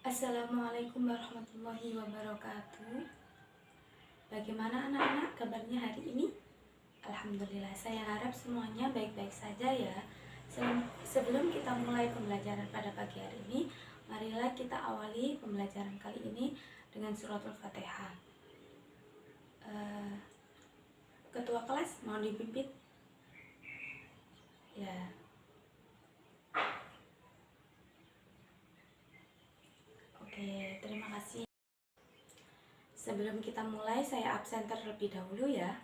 Assalamualaikum warahmatullahi wabarakatuh. Bagaimana anak-anak kabarnya hari ini? Alhamdulillah, saya harap semuanya baik-baik saja ya. Sebelum kita mulai pembelajaran pada pagi hari ini, marilah kita awali pembelajaran kali ini dengan suratul Fatihah. Ketua kelas mau dipimpin? Ya. Oke, terima kasih. Sebelum kita mulai, saya absen terlebih dahulu ya.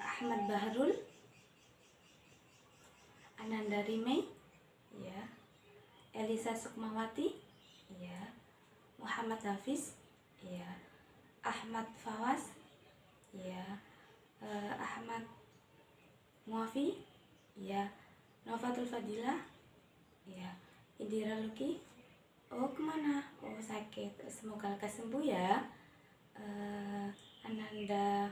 Ahmad Bahrul, Ananda Rime, ya. Elisa Sukmawati, ya. Muhammad Hafiz, ya. Ahmad Fawaz, ya. Ahmad Muafi, ya. Novatul Fadilah, ya. Indira Luki, oh kemana? Oh sakit, semoga lekas sembuh ya. Ananda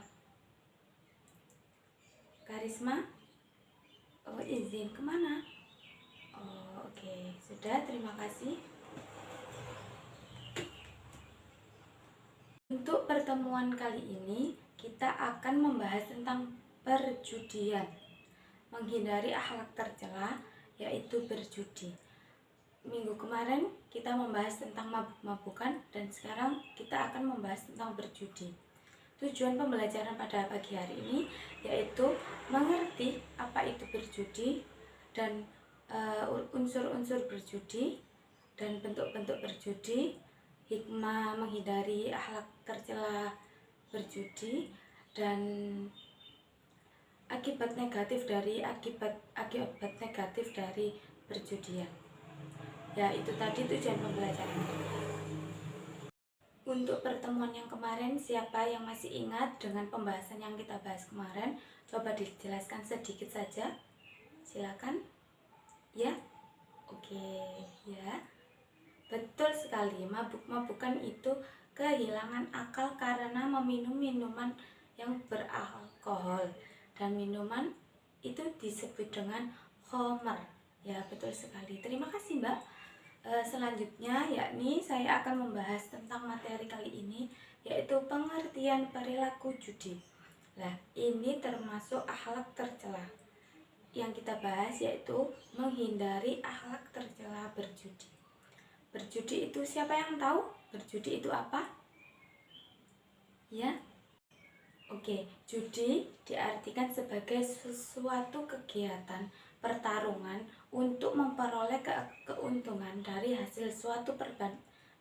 Karisma, oh izin kemana? Oh oke, sudah, terima kasih. Untuk pertemuan kali ini kita akan membahas tentang perjudian, menghindari akhlak tercela, yaitu berjudi. Minggu kemarin kita membahas tentang mabuk-mabukan dan sekarang kita akan membahas tentang berjudi. Tujuan pembelajaran pada pagi hari ini yaitu mengerti apa itu berjudi dan unsur-unsur berjudi dan bentuk-bentuk berjudi, hikmah menghindari akhlak tercela berjudi, dan akibat negatif dari perjudian. Ya, itu tadi tujuan pembelajaran. Untuk pertemuan yang kemarin, siapa yang masih ingat dengan pembahasan yang kita bahas kemarin? Coba dijelaskan sedikit saja. Silakan. Ya. Oke, ya. Betul sekali, mabuk-mabukan itu kehilangan akal karena meminum minuman yang beralkohol, dan minuman itu disebut dengan khamar. Ya, betul sekali. Terima kasih, Mbak. Selanjutnya yakni saya akan membahas tentang materi kali ini, yaitu pengertian perilaku judi. Nah, ini termasuk akhlak tercela. Yang kita bahas yaitu menghindari akhlak tercela berjudi. Berjudi itu siapa yang tahu? Berjudi itu apa? Ya. Oke, judi diartikan sebagai sesuatu kegiatan pertarungan untuk memperoleh keuntungan dari hasil suatu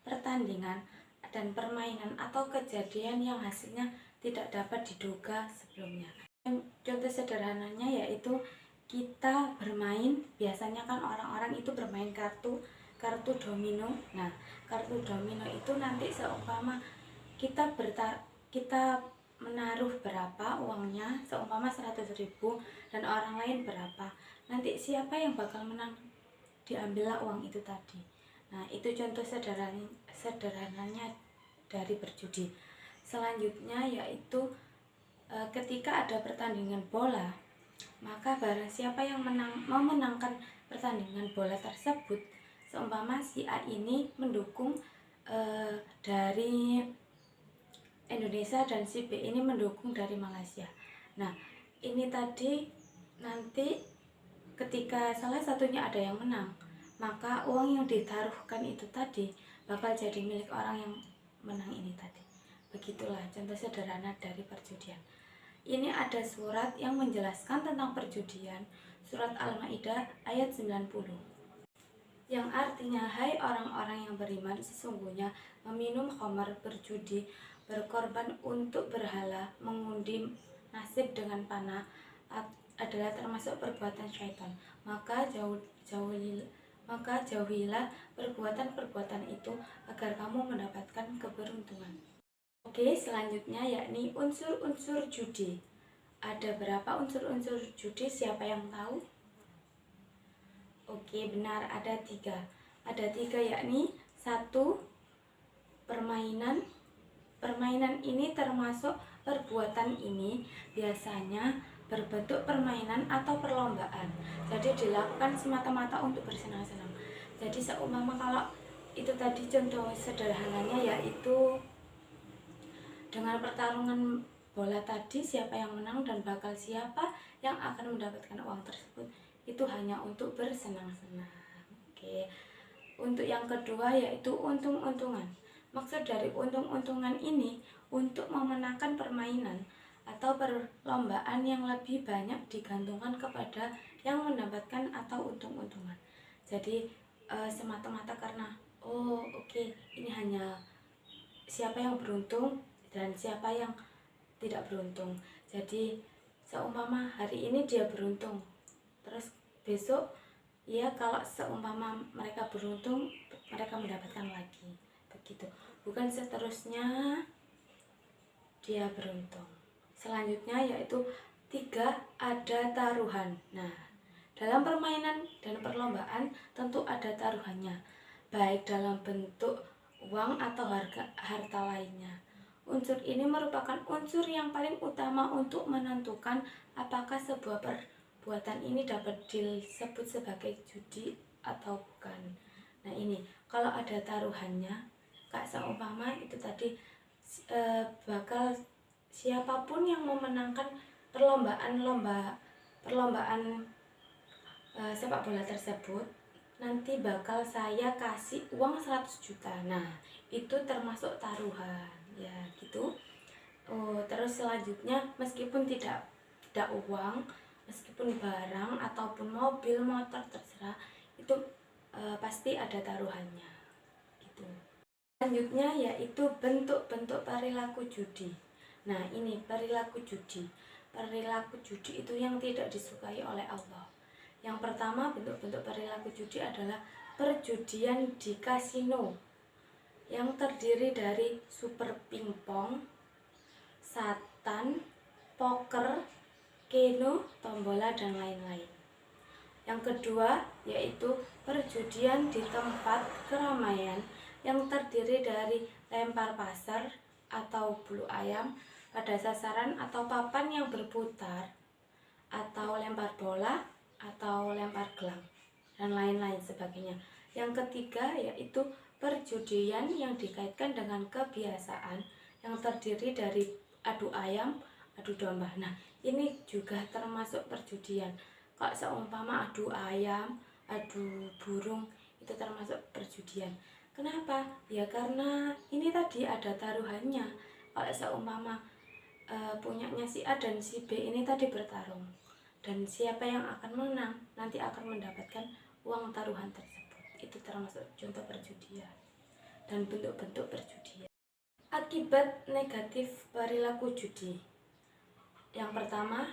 pertandingan dan permainan atau kejadian yang hasilnya tidak dapat diduga sebelumnya. Contoh sederhananya yaitu kita bermain, biasanya kan orang-orang itu bermain kartu domino. Nah, kartu domino itu nanti seumpama kita menaruh berapa uangnya, seumpama 100.000 dan orang lain berapa, nanti siapa yang bakal menang, diambillah uang itu tadi. Nah, itu contoh sederhananya dari berjudi. Selanjutnya yaitu ketika ada pertandingan bola, maka barang siapa yang memenangkan pertandingan bola tersebut, seumpama si A ini mendukung dari Indonesia dan si B ini mendukung dari Malaysia. Nah, ini tadi nanti ketika salah satunya ada yang menang, maka uang yang ditaruhkan itu tadi bakal jadi milik orang yang menang ini tadi. Begitulah contoh sederhana dari perjudian. Ini ada surat yang menjelaskan tentang perjudian, surat Al-Maidah ayat 90. Yang artinya, hai orang-orang yang beriman, sesungguhnya meminum khamar, berjudi, berkorban untuk berhala, mengundi nasib dengan panah adalah termasuk perbuatan syaitan. Maka jauhilah perbuatan-perbuatan itu agar kamu mendapatkan keberuntungan. Oke, selanjutnya yakni unsur-unsur judi. Ada berapa unsur-unsur judi? Siapa yang tahu? Oke, benar, ada 3. Ada 3 yakni 1. Permainan ini termasuk perbuatan ini biasanya berbentuk permainan atau perlombaan. Jadi dilakukan semata-mata untuk bersenang-senang. Jadi seumpama kalau itu tadi contoh sederhananya yaitu dengan pertarungan bola tadi, siapa yang menang dan bakal siapa yang akan mendapatkan uang tersebut, itu hanya untuk bersenang-senang. Oke. Untuk yang kedua yaitu untung-untungan. Maksud dari untung-untungan ini untuk memenangkan permainan atau perlombaan yang lebih banyak digantungkan kepada yang mendapatkan atau untung-untungan. Jadi semata-mata karena ini hanya siapa yang beruntung dan siapa yang tidak beruntung. Jadi seumpama hari ini dia beruntung, terus besok ya kalau seumpama mereka beruntung, mereka mendapatkan lagi, begitu. Bukan seterusnya dia beruntung. Selanjutnya yaitu 3, ada taruhan. Nah, dalam permainan dan perlombaan tentu ada taruhannya, baik dalam bentuk uang atau harta lainnya. Unsur ini merupakan unsur yang paling utama untuk menentukan apakah sebuah perbuatan ini dapat disebut sebagai judi atau bukan. Nah ini, kalau ada taruhannya, Kak, seumpama itu tadi bakal siapapun yang memenangkan perlombaan sepak bola tersebut, nanti bakal saya kasih uang 100 juta. Nah, itu termasuk taruhan, ya gitu. Terus selanjutnya, meskipun tidak uang, meskipun barang ataupun mobil, motor, terserah, itu pasti ada taruhannya, gitu. Selanjutnya yaitu bentuk-bentuk perilaku judi. Nah, ini perilaku judi. Perilaku judi itu yang tidak disukai oleh Allah. Yang pertama, bentuk-bentuk perilaku judi adalah perjudian di kasino yang terdiri dari super pingpong, satan, poker, keno, tombola, dan lain-lain. Yang kedua yaitu perjudian di tempat keramaian yang terdiri dari lempar pasar atau bulu ayam pada sasaran atau papan yang berputar, atau lempar bola atau lempar gelang, dan lain-lain sebagainya. Yang ketiga yaitu perjudian yang dikaitkan dengan kebiasaan yang terdiri dari adu ayam, adu domba. Nah, ini juga termasuk perjudian. Kalau seumpama adu ayam, adu burung, itu termasuk perjudian. Kenapa? Ya karena ini tadi ada taruhannya. Kalau seumpama punyanya si A dan si B ini tadi bertarung, dan siapa yang akan menang nanti akan mendapatkan uang taruhan tersebut. Itu termasuk contoh perjudian dan bentuk-bentuk perjudian. Akibat negatif perilaku judi. Yang pertama,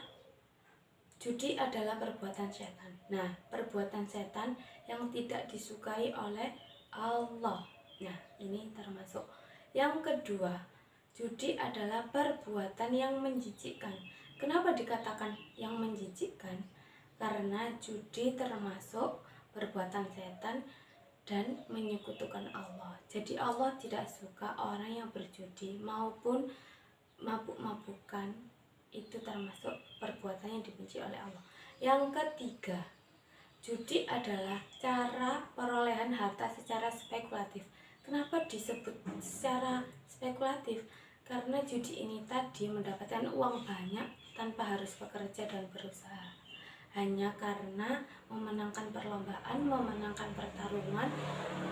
judi adalah perbuatan setan. Nah, perbuatan setan yang tidak disukai oleh Allah. Nah, ini termasuk. Yang kedua, judi adalah perbuatan yang menjijikkan. Kenapa dikatakan yang menjijikkan? Karena judi termasuk perbuatan setan dan menyekutukan Allah. Jadi Allah tidak suka orang yang berjudi maupun mabuk-mabukan. Itu termasuk perbuatan yang dibenci oleh Allah. Yang ketiga, judi adalah cara perolehan harta secara spekulatif. Kenapa disebut secara spekulatif? Karena judi ini tadi mendapatkan uang banyak tanpa harus bekerja dan berusaha, hanya karena memenangkan perlombaan, memenangkan pertarungan.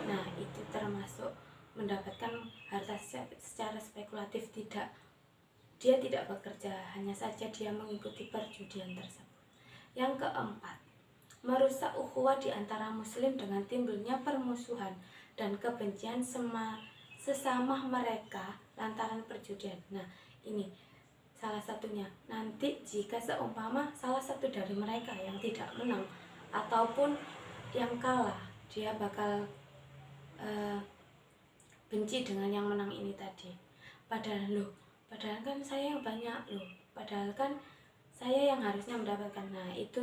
Nah, itu termasuk mendapatkan harta secara spekulatif. Dia tidak bekerja, hanya saja dia mengikuti perjudian tersebut. Yang keempat, merusak ukhuwah di antara muslim dengan timbulnya permusuhan dan kebencian sesama mereka lantaran perjudian. Nah, ini salah satunya. Nanti jika seumpama salah satu dari mereka yang tidak menang ataupun yang kalah, dia bakal benci dengan yang menang ini tadi. Padahal kan saya yang banyak padahal kan saya yang harusnya mendapatkan. Nah, itu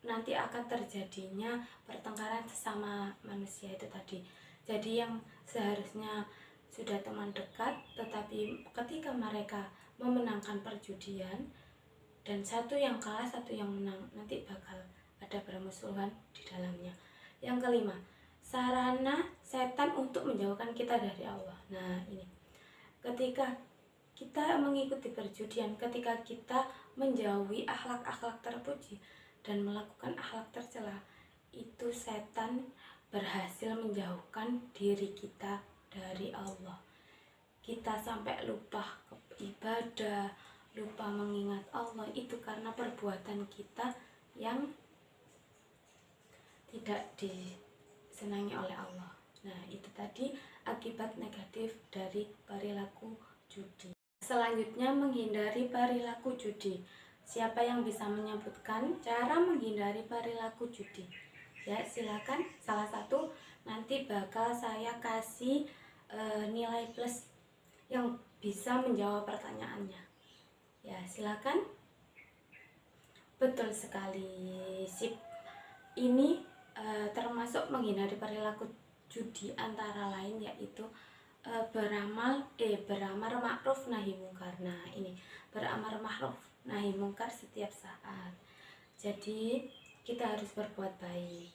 nanti akan terjadinya pertengkaran sesama manusia itu tadi. Jadi yang seharusnya sudah teman dekat, tetapi ketika mereka memenangkan perjudian, dan satu yang kalah satu yang menang, nanti bakal ada permusuhan di dalamnya. Yang kelima, sarana setan untuk menjauhkan kita dari Allah. Nah ini, ketika kita mengikuti perjudian, ketika kita menjauhi akhlak-akhlak terpuji dan melakukan akhlak tercela, itu setan berhasil menjauhkan diri kita dari Allah. Kita sampai lupa ibadah, lupa mengingat Allah, itu karena perbuatan kita yang tidak disenangi oleh Allah. Nah itu tadi akibat negatif dari perilaku judi. Selanjutnya, menghindari perilaku judi. Siapa yang bisa menyebutkan cara menghindari perilaku judi? Ya silakan, salah satu nanti bakal saya kasih nilai plus yang bisa menjawab pertanyaannya. Ya silakan. Betul sekali, sip. Ini termasuk menghindari perilaku judi antara lain yaitu beramar ma'ruf nahi mungkar. Nah ini, beramar ma'ruf nahi mungkar setiap saat. Jadi kita harus berbuat baik.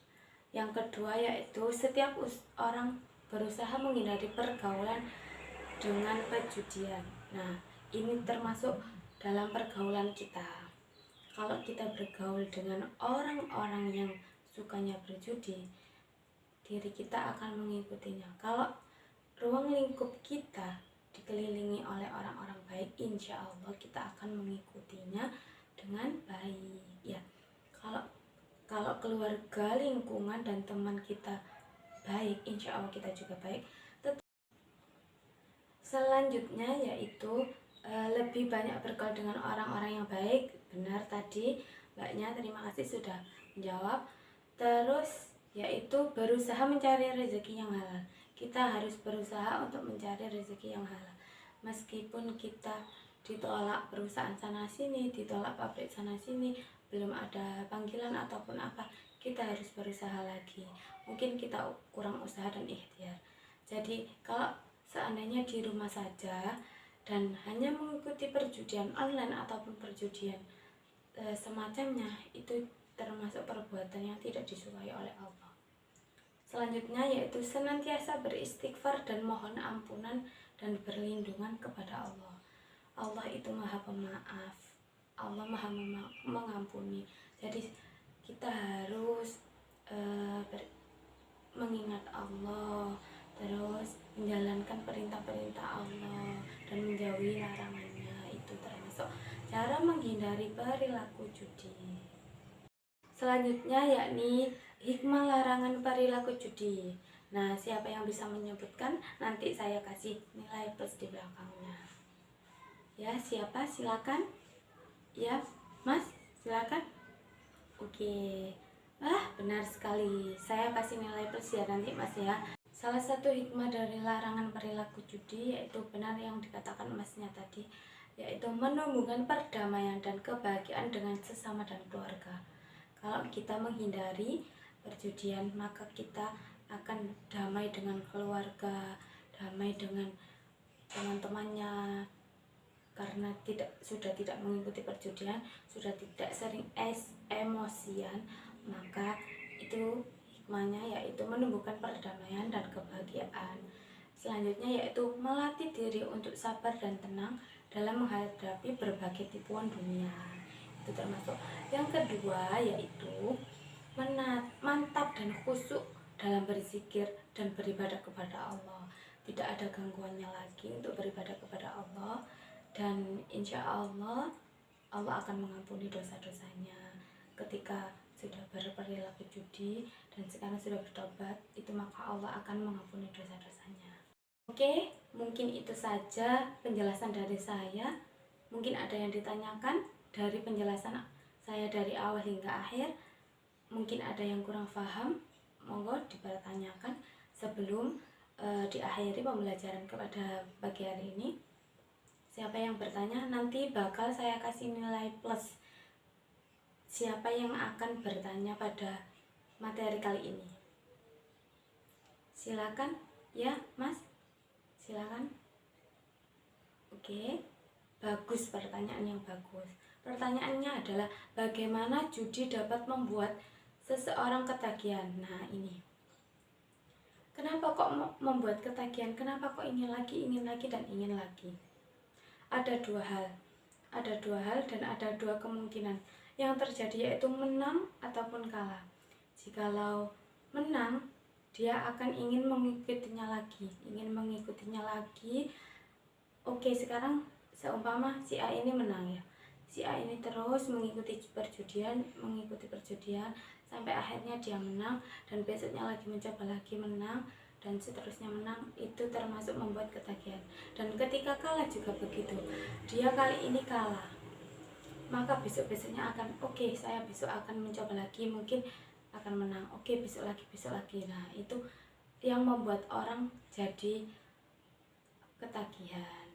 Yang kedua yaitu setiap orang berusaha menghindari pergaulan dengan perjudian. Nah ini termasuk dalam pergaulan kita. Kalau kita bergaul dengan orang-orang yang sukanya berjudi, diri kita akan mengikutinya. Kalau ruang lingkup kita dikelilingi oleh orang-orang baik, insya Allah kita akan mengikutinya dengan baik. Ya, kalau keluarga, lingkungan, dan teman kita baik, insya Allah kita juga baik. Selanjutnya yaitu lebih banyak bergaul dengan orang-orang yang baik. Benar tadi Mbaknya, terima kasih sudah menjawab. Terus yaitu berusaha mencari rezeki yang halal. Kita harus berusaha untuk mencari rezeki yang halal. Meskipun kita ditolak perusahaan sana sini, ditolak pabrik sana sini, belum ada panggilan ataupun apa, kita harus berusaha lagi. Mungkin kita kurang usaha dan ikhtiar. Jadi kalau seandainya di rumah saja dan hanya mengikuti perjudian online ataupun perjudian semacamnya, itu termasuk perbuatan yang tidak disukai oleh Allah. Selanjutnya yaitu senantiasa beristighfar dan mohon ampunan dan berlindungan kepada Allah. Allah itu maha pemaaf, Allah maha mengampuni. Jadi kita harus mengingat Allah, terus menjalankan perintah-perintah Allah dan menjauhi larangannya. Itu termasuk cara menghindari perilaku judi. Selanjutnya yakni hikmah larangan perilaku judi. Nah, siapa yang bisa menyebutkan? Nanti saya kasih nilai plus di belakangnya. Ya, siapa? Silakan. Ya, Mas, silakan. Oke. Benar sekali. Saya kasih nilai plus ya nanti Mas ya. Salah satu hikmah dari larangan perilaku judi yaitu benar yang dikatakan Masnya tadi, yaitu menumbuhkan perdamaian dan kebahagiaan dengan sesama dan keluarga. Kalau kita menghindari perjudian, maka kita akan damai dengan keluarga, damai dengan teman-temannya, karena sudah tidak mengikuti perjudian, sudah tidak sering emosian, maka itu hikmahnya yaitu menumbuhkan perdamaian dan kebahagiaan. Selanjutnya yaitu melatih diri untuk sabar dan tenang dalam menghadapi berbagai tipuan dunia. Itu termasuk. Yang kedua yaitu mantap dan khusyuk dalam berzikir dan beribadah kepada Allah. Tidak ada gangguannya lagi untuk beribadah kepada Allah, dan insya Allah Allah akan mengampuni dosa-dosanya. Ketika sudah berperilaku judi dan sekarang sudah bertobat, itu maka Allah akan mengampuni dosa-dosanya. Oke, mungkin itu saja penjelasan dari saya. Mungkin ada yang ditanyakan dari penjelasan saya dari awal hingga akhir. Mungkin ada yang kurang paham, monggo dipertanyakan sebelum diakhiri pembelajaran kepada pagi hari ini. Siapa yang bertanya nanti bakal saya kasih nilai plus. Siapa yang akan bertanya pada materi kali ini? Silakan ya Mas, silakan. Oke, bagus, pertanyaan yang bagus. Pertanyaannya adalah bagaimana judi dapat membuat seseorang ketagihan. Nah ini, kenapa kok membuat ketagihan? Kenapa kok ingin lagi dan ingin lagi? Ada dua hal dan ada dua kemungkinan yang terjadi, yaitu menang ataupun kalah. Jikalau menang, dia akan ingin mengikutinya lagi. Oke, sekarang seumpama si A ini menang ya, si A ini terus mengikuti perjudian sampai akhirnya dia menang, dan besoknya lagi mencoba lagi menang, dan seterusnya menang. Itu termasuk membuat ketagihan. Dan ketika kalah juga begitu, dia kali ini kalah, maka besok-besoknya akan oke, saya besok akan mencoba lagi, mungkin akan menang, oke besok lagi. Nah itu yang membuat orang jadi ketagihan.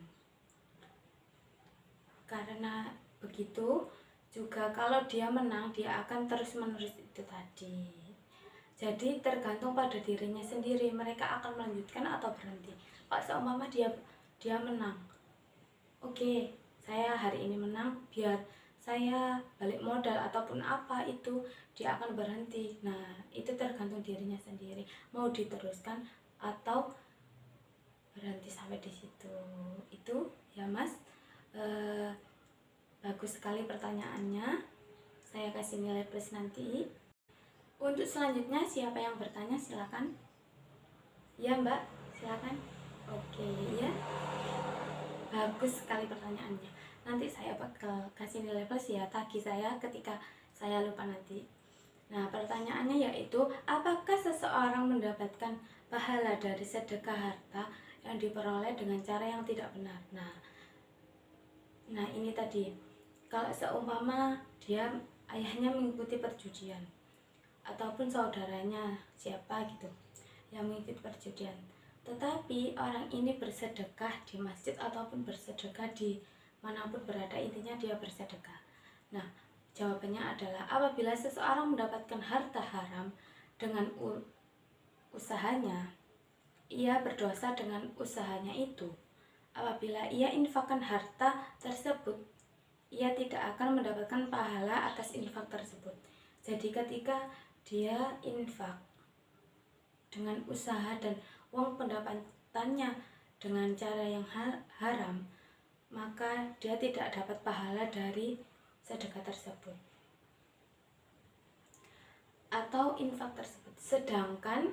Karena begitu juga kalau dia menang, dia akan terus menerus itu tadi. Jadi tergantung pada dirinya sendiri, mereka akan melanjutkan atau berhenti. Pak seumpama dia menang, oke, saya hari ini menang, biar saya balik modal ataupun apa itu, dia akan berhenti. Nah itu tergantung dirinya sendiri, mau diteruskan atau berhenti sampai di situ. Itu ya Mas. Bagus sekali pertanyaannya, saya kasih nilai plus nanti. Untuk selanjutnya siapa yang bertanya silakan. Ya Mbak, silakan. Oke ya, bagus sekali pertanyaannya. Nanti saya bakal kasih nilai plus ya, tagih saya ketika saya lupa nanti. Nah pertanyaannya yaitu, apakah seseorang mendapatkan pahala dari sedekah harta yang diperoleh dengan cara yang tidak benar? Nah ini tadi, kalau seumpama dia ayahnya mengikuti perjudian ataupun saudaranya siapa gitu yang mengikuti perjudian, tetapi orang ini bersedekah di masjid ataupun bersedekah di manapun berada, intinya dia bersedekah. Nah jawabannya adalah, apabila seseorang mendapatkan harta haram dengan usahanya, ia berdosa dengan usahanya itu. Apabila ia infakkan harta tersebut, ia tidak akan mendapatkan pahala atas infak tersebut. Jadi ketika dia infak dengan usaha dan uang pendapatannya dengan cara yang haram, maka dia tidak dapat pahala dari sedekah tersebut atau infak tersebut. Sedangkan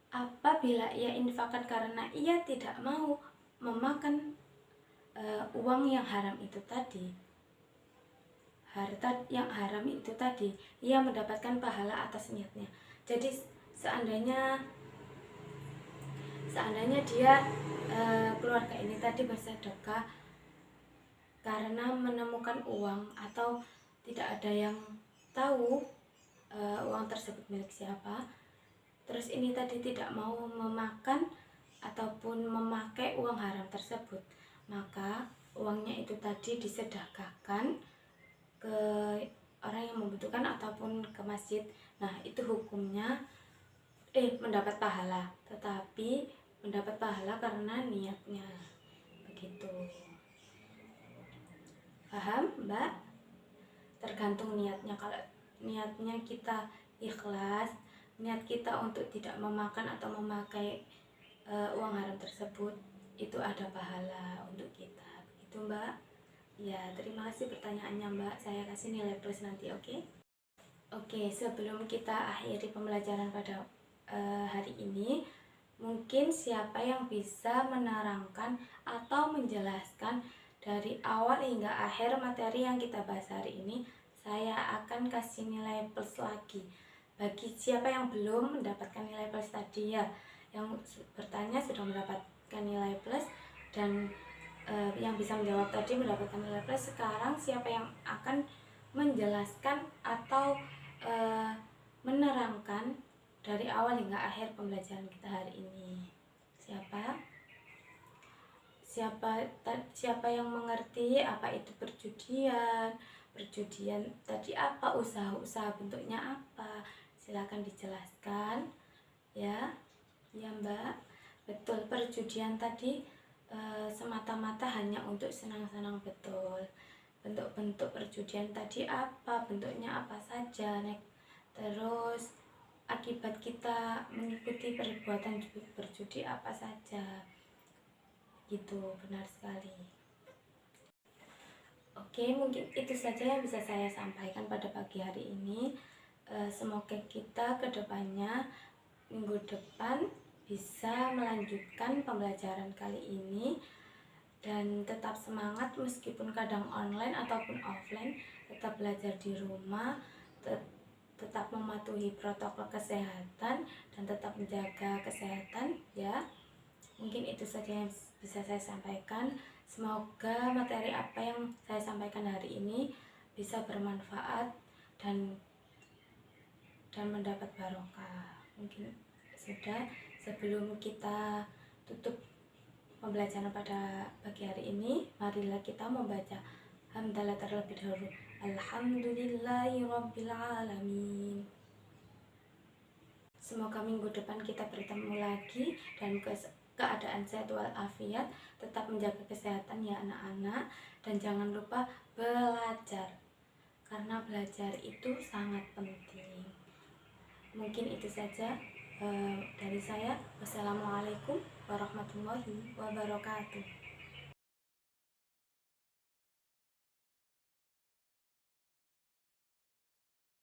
apabila ia infakkan karena ia tidak mau memakan uang yang haram itu tadi, harta yang haram itu tadi, ia mendapatkan pahala atas niatnya. Jadi seandainya dia keluarga ini tadi bersedekah karena menemukan uang atau tidak ada yang tahu uang tersebut milik siapa, terus ini tadi tidak mau memakan ataupun memakai uang haram tersebut, maka uangnya itu tadi disedekahkan ke orang yang membutuhkan ataupun ke masjid. Nah itu hukumnya mendapat pahala, tetapi mendapat pahala karena niatnya. Begitu, paham Mbak? Tergantung niatnya. Kalau niatnya kita ikhlas, niat kita untuk tidak memakan atau memakai uang haram tersebut, itu ada pahala untuk kita. Begitu Mbak. Ya, terima kasih pertanyaannya Mbak. Saya kasih nilai plus nanti, oke? Oke, sebelum kita akhiri pembelajaran pada hari ini, mungkin siapa yang bisa menerangkan atau menjelaskan dari awal hingga akhir materi yang kita bahas hari ini, saya akan kasih nilai plus lagi. Bagi siapa yang belum mendapatkan nilai plus tadi ya, yang bertanya sudah mendapatkan nilai plus, dan yang bisa menjawab tadi mendapatkan nilai plus. Sekarang siapa yang akan menjelaskan atau menerangkan dari awal hingga akhir pembelajaran kita hari ini? Siapa yang mengerti apa itu perjudian tadi, apa usaha bentuknya apa? Silakan dijelaskan ya. Ya Mbak, betul, perjudian tadi semata-mata hanya untuk senang-senang, betul. bentuk-bentuk perjudian tadi apa, bentuknya apa saja, terus akibat kita mengikuti perbuatan berjudi apa saja, gitu. Benar sekali. Oke, mungkin itu saja yang bisa saya sampaikan pada pagi hari ini. Semoga kita kedepannya, minggu depan, bisa melanjutkan pembelajaran kali ini dan tetap semangat meskipun kadang online ataupun offline, tetap belajar di rumah, tetap mematuhi protokol kesehatan dan tetap menjaga kesehatan ya. Mungkin itu saja yang bisa saya sampaikan. Semoga materi apa yang saya sampaikan hari ini bisa bermanfaat dan mendapat barokah. Mungkin sudah, sebelum kita tutup pembelajaran pada pagi hari ini, marilah kita membaca hamdalah terlebih dahulu. Alhamdulillahirabbil alamin. Semoga minggu depan kita bertemu lagi dan keadaan sehat walafiat, tetap menjaga kesehatan ya anak-anak, dan jangan lupa belajar karena belajar itu sangat penting. Mungkin itu saja dari saya. Wassalamualaikum warahmatullahi wabarakatuh.